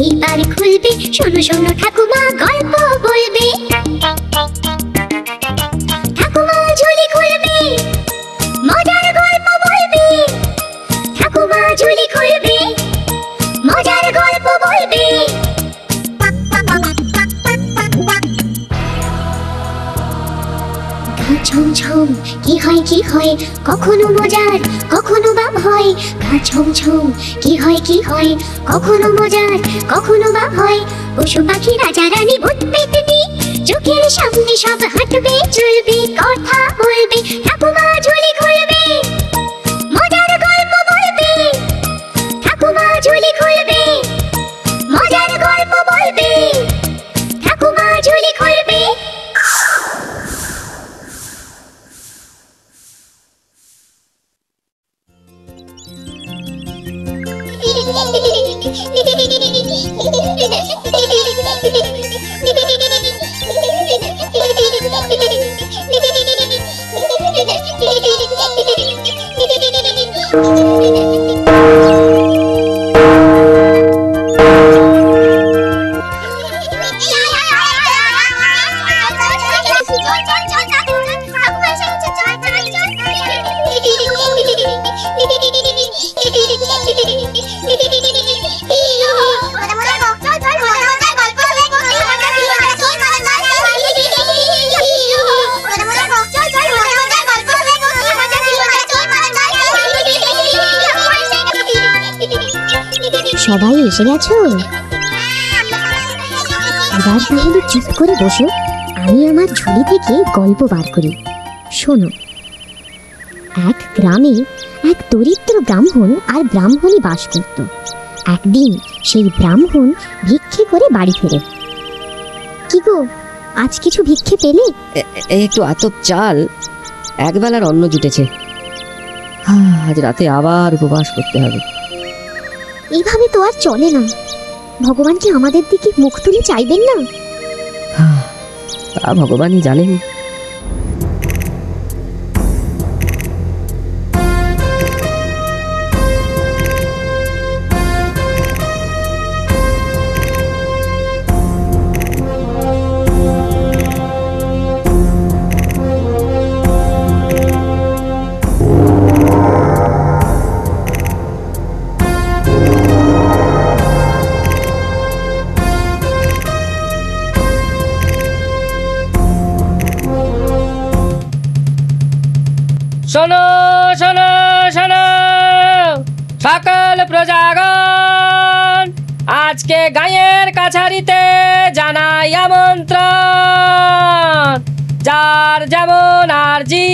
এইবার খুলবে, শোনো শোনো ঠাকুমা গল্প বলবে। ঠাকুমা ঝুলি খুলবে, মজার গল্প বলবে। ঠাকুমা ঝুলি খুলবে, মজার গল্প বলবে। গা ছমছম কি হয় কি হয়, কখনো মজার কখনো বা ভয়। গা ছমছম কি হয় কখনো মজার কখনো বা ভয়। পশু পাখি রাজা রানী ভূত পেতনি, চোখের সামনে সব হাঁটবে চলবে কথা বলবে। ঠাকুমা ঝুলি খুলবে, মজার গল্প বলবে। ঠাকুমা ঝুলি খুলবে, মজার গল্প বলবে। ঠাকুমা ঝুলি খুলবে। সবাই এসে গেছো? এবার তাহলে চুপ করে বসো, আমি আমার ঝুলি থেকে গল্প বার করি। শোনো, এক গ্রামে এক দরিদ্র ব্রাহ্মণ আর ব্রাহ্মণী বাস করত। একদিন সেই ব্রাহ্মণ ভিক্ষে করে বাড়ি ফেরে। কি গো, আজ কিছু ভিক্ষে পেলে? একটু আতপ চাল, একবেলার অন্ন জুটেছে। আজ রাতে আবার উপবাস করতে হবে। এইভাবে তো আর চলে না। ভগবান কি আমাদের দিকে মুখ তুলে চাইবেন না? তা ভগবানই জানেন। শোনো শোনো শোনো সকল প্রজাগণ, আজকে গায়ের কাছারিতে জানাই আমন্ত্রণ। যার যেমন আরজি,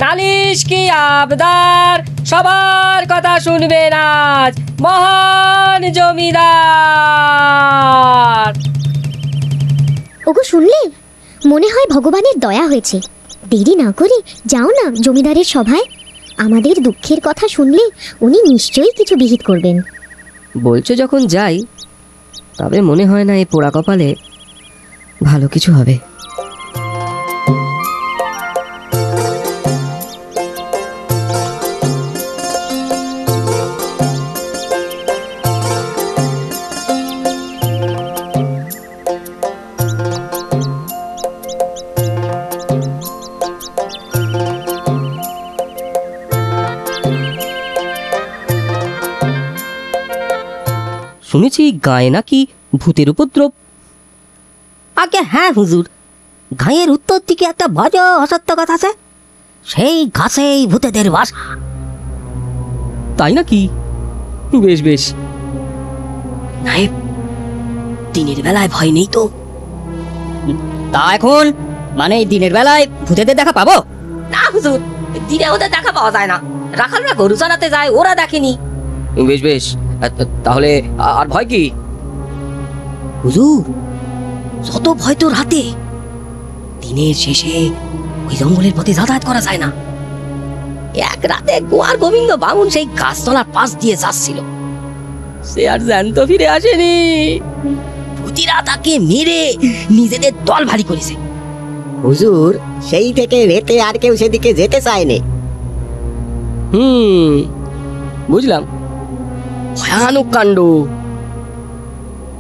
নালিশ কি আবদার, সবার কথা শুনবেন আজ মহান জমিদার। ওগো শুনলে, মনে হয় ভগবানের দয়া হয়েছে। দেরি না করে যাও না জমিদারের সভায়। আমাদের দুঃখের কথা শুনলে উনি নিশ্চয়ই কিছু বিহিত করবেন। বলছো যখন যাই, তবে মনে হয় না এই পোড়া কপালে ভালো কিছু হবে। শুনেছি গায়ে নাকি ভূতের উপদ্রব। আগে হ্যাঁ হুজুর, গাঁয়ের উত্তর দিকে একটা বড় অসত্য গাছ আছে, সেই গাছেই ভূতেদের বাসা। তাই নাকি? বেশ বেশ। নায়েব, দিনের বেলায় ভয় নেই তো? তা এখন মানে দিনের বেলায় ভূতেদের দেখা পাবো? না হুজুর, দিনে ওদের দেখা পাওয়া যায় না। রাখালরা গরু চালাতে যায়, ওরা দেখেনি। বেশ বেশ, তাহলে আর ভয় কি? হুজুর, যত ভয় তো রাতে। দিনের শেষে ওই জঙ্গলের পথে যাতায়াত করা যায় না। এক রাতে গোয়ার গোবিন্দ বামুন সেই গাছতলার পাশ দিয়ে যাচ্ছিল, সে আর জ্যান্ত ফিরে আসেনি। ভূতিরা তাকে মেরে নিজেদের দল ভারী করেছে। হুজুর, সেই থেকে রেতে আর কেউ সেদিকে যেতে চায়নি। বুঝলাম, ভয়ানক কাণ্ড।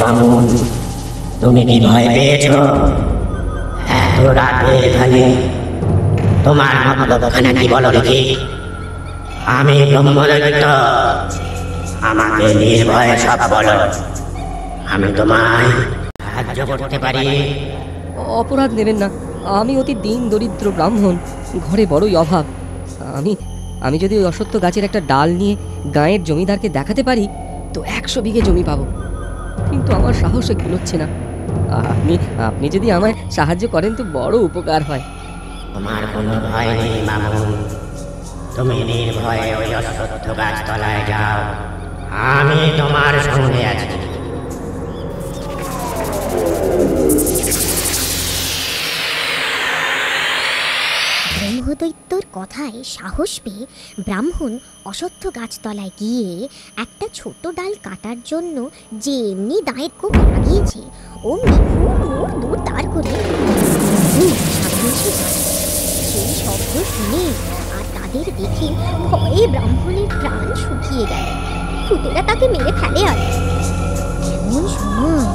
বামুন, তুমি কি ভয় পেয়েছ এত রাতে এখানে? তোমার মতলবখানা কি বলো দেখি? আমি ব্রহ্মদৈত্য, আমাকে নির্ভয়ে সব বলো, আমি তোমায় সাহায্য করতে পারি। অপরাধ নেবেন না, আমি অতি দিন দরিদ্র ব্রাহ্মণ, ঘরে বড়ই অভাব। আমি আমি যদি ওই অশ্বত্থ গাছের একটা ডাল নিয়ে গাঁয়ের জমিদারকে দেখাতে পারি তো 100 বিঘে জমি পাবো, কিন্তু আমার সাহসে কুলোচ্ছে না। আপনি আপনি যদি আমায় সাহায্য করেন তো বড় উপকার হয়। তোমার কোনো ভয় নেই মামুন, তুমি নির্ভয়ে ওই অশ্বত্থ গাছ তলায় যাও, আমি তোমার সঙ্গে আছি। ব্রহ্মদৈত্যর কথায় সাহস পেয়ে ব্রাহ্মণ অশ্বত্থ গাছতলায় গিয়ে একটা ছোট ডাল কাটার জন্য যে এমনি দায়ের কোপ লাগিয়েছে অমনি হুড় দূর দাঁড় করে সামনে এসে দাঁড়ায়। সেই শব্দ শুনে আর তাদের দেখে ভয়ে ব্রাহ্মণের প্রাণ শুকিয়ে গেল। ভূতেরা তাকে মেরে ফেলে আর এমন সময়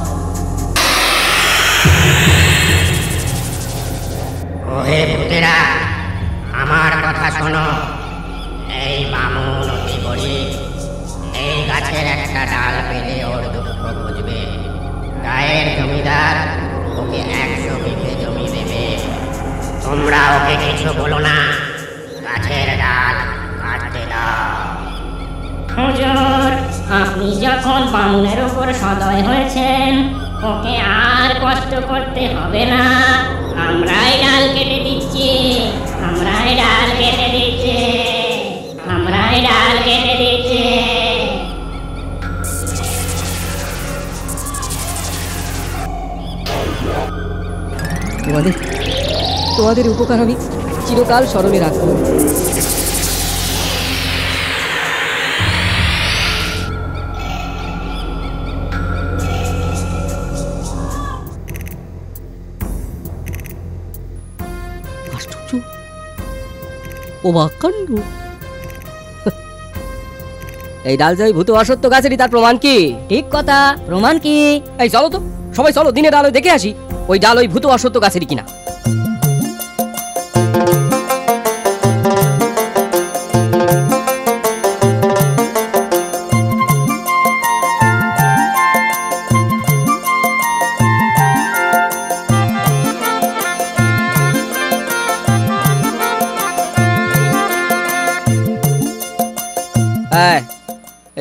ওহে ভূতেরা, আমার কথা শোনো। এই বামুন অতি গরিব, এই গাছের একটা ডাল পেলে ওর দুঃখ বুঝবে। গায়ের জমিদার ওকে 100 বিঘে জমি দেবে। তোমরা ওকে কিছু বলো না, গাছের ডাল কাটতে দাও। হুজুর, আপনি যখন বামুনের উপর সদয় হয়েছেন, ওকে আর কষ্ট করতে হবে না। আমরাই ডাল কেটে দিচ্ছি, আমরাই ডাল কেটে দিচ্ছি, আমরাই ডাল কেটে দিচ্ছি। তোমাদের উপকার আমি চিরকাল স্মরণে রাখবো। অবাক কাণ্ড। এই ডাল যে ওই ভূত অসত্য গাছেরই, তার প্রমাণ কি? ঠিক কথা, প্রমাণ কি? এই চলো তো, সবাই চলো, দিনে ডাল ওই দেখে আসি ওই ডাল ওই ভূত অসত্য গাছেরই কিনা।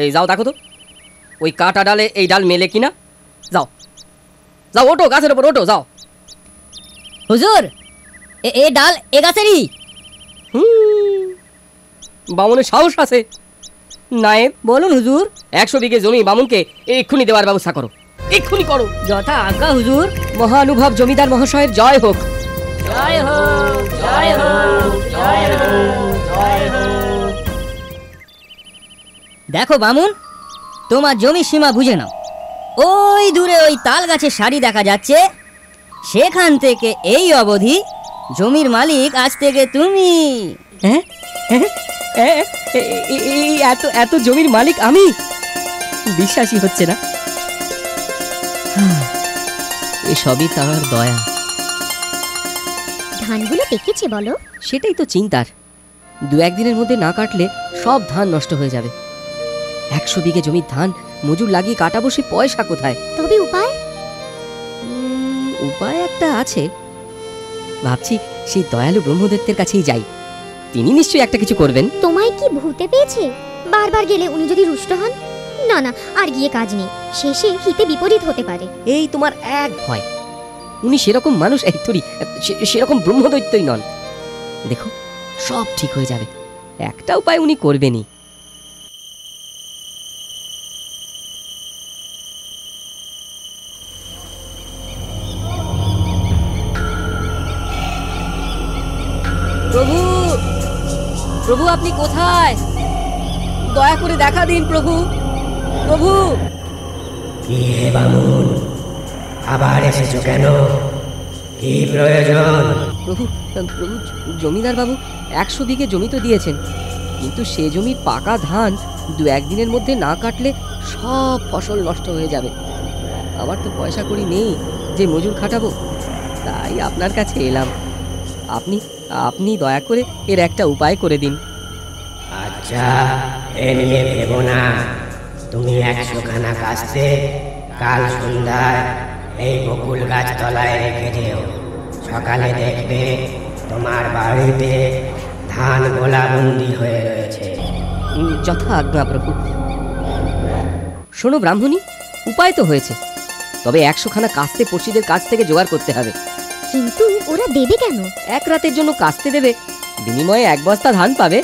এই যাও দেখো তো ওই কাটা ডালে এই ডাল মেলে কিনা। যাও যাও, ওঠো গাছের উপর ওঠো, যাও। হুজুর, এ ডাল এ গাছেরই। বামুনের সাহস আছে। নায়েব বলুন হুজুর। 100 বিঘে জমি বামুনকে এক্ষুনি দেওয়ার ব্যবস্থা করো, এক্ষুনি করো। যথা আজ্ঞা হুজুর। মহানুভব জমিদার মহাশয়ের জয় হোক। জয় হোক, জয় হোক, জয় হোক, জয় হোক। দেখো বামুন, তোমার জমির সীমা বুঝে নাও। ওই দূরে ওই তাল গাছের সারি দেখা যাচ্ছে, সেখান থেকে এই অবধি জমির মালিক আজ থেকে তুমি। হ্যাঁ, এই এত এত জমির মালিক আমি? বিশ্বাসই হচ্ছে না। এসবই তার দয়া। ধানগুলো পেকেছে বলো? সেটাই তো চিন্তার। 2-1 দিনের মধ্যে না কাটলে সব ধান নষ্ট হয়ে যাবে। 100 বিঘে জমির ধান মজুর লাগিয়ে কাটাবো, সে পয়সা কোথায়? তবে উপায়? উপায় একটা আছে। ভাবছি সেই দয়ালু ব্রহ্মদত্তের কাছেই যাই, তিনি নিশ্চয়ই একটা কিছু করবেন। তোমায় কি ভূতে পেয়েছে? বারবার গেলে উনি যদি রুষ্ট হন? না না, আর গিয়ে কাজ নেই, শেষে হিতে বিপরীত হতে পারে। এই তোমার এক ভয়, উনি সেরকম মানুষ সেরকম ব্রহ্মদৈত্যই নন। দেখো সব ঠিক হয়ে যাবে, একটা উপায় উনি করবেনই। প্রভু, প্রভু আপনি কোথায়? দয়া করে দেখা দিন প্রভু, প্রভু। কি হে বামুন, আবার এসেছো কেন? কি প্রয়োজন? প্রভু, প্রভু জমিদার বাবু 100 বিঘে জমি তো দিয়েছেন, কিন্তু সে জমির পাকা ধান 2-1 দিনের মধ্যে না কাটলে সব ফসল নষ্ট হয়ে যাবে। আমার তো পয়সা কড়ি নেই যে মজুর খাটাবো, তাই আপনার কাছে এলাম। আপনি দয়া করে এর একটা উপায় করে দিন। আচ্ছা, এ নিয়ে ভেবো না। তুমি 100 খানা কাস্তে কাল সন্ধ্যায় এই বকুল গাছ তলায় রেখে যেও। সকালে দেখবে তোমার বাড়িতে ধান গোলাবন্দি হয়ে রয়েছে। যথা আজ্ঞা প্রভু। শোনো ব্রাহ্মণী, উপায় তো হয়েছে, তবে 100 খানা কাস্তে পড়শিদের কাছ থেকে জোগাড় করতে হবে। কিন্তু ওরা দেবে কেন? 1 রাতের জন্য কাস্তে দেবে, বিনিময়ে 1 বস্তা ধান পাবে।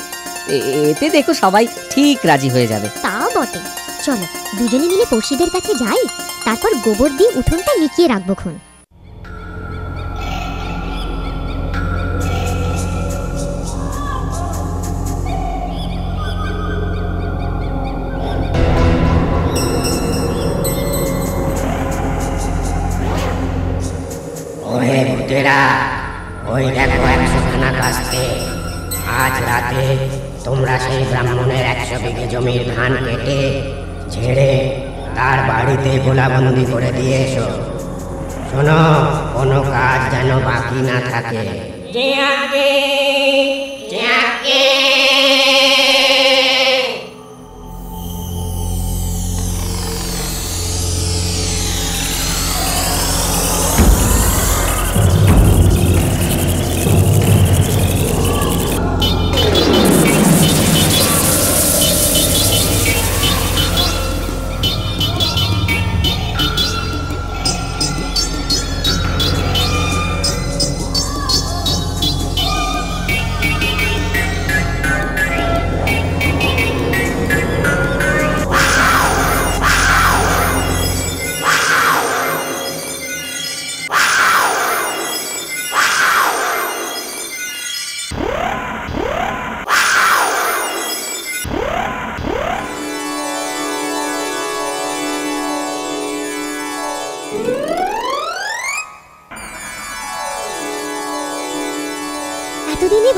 এতে দেখো সবাই ঠিক রাজি হয়ে যাবে। তা বটে, চলো দুজনে মিলে পড়শিদের কাছে যাই, তারপর গোবর দিয়ে উঠোনটা লিখিয়ে রাখবো খন। ওহে ভূতেরা, ওই দেখো 100 খানা কাস্তে। আজ রাতে তোমরা সেই ব্রাহ্মণের 100 বিঘে জমির ধান কেটে ঝেড়ে তার বাড়িতে গোলাবন্দি করে দিয়ে এসো। শোনো, কোনো কাজ যেন বাকি না থাকে।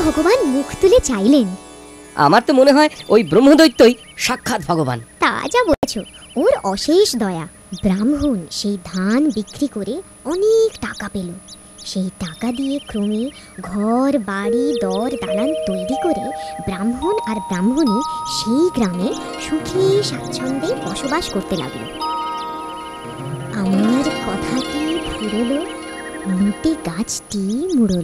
ভগবান মুখ তুলে চাইলেন। আমার তো মনে হয় ওই ব্রহ্মদৈত্যই সাক্ষাৎ ভগবান। তা যা বলছো, ওর অশেষ দয়া। ব্রাহ্মণ সেই ধান বিক্রি করে অনেক টাকা পেল। সেই টাকা দিয়ে ক্রমে ঘর বাড়ি দর দালান তৈরি করে ব্রাহ্মণ আর ব্রাহ্মণী সেই গ্রামে সুখে স্বাচ্ছন্দ্যে বসবাস করতে লাগলো। আমার কথা কি ফুরলো, লুটে গাছটি মুড়ল।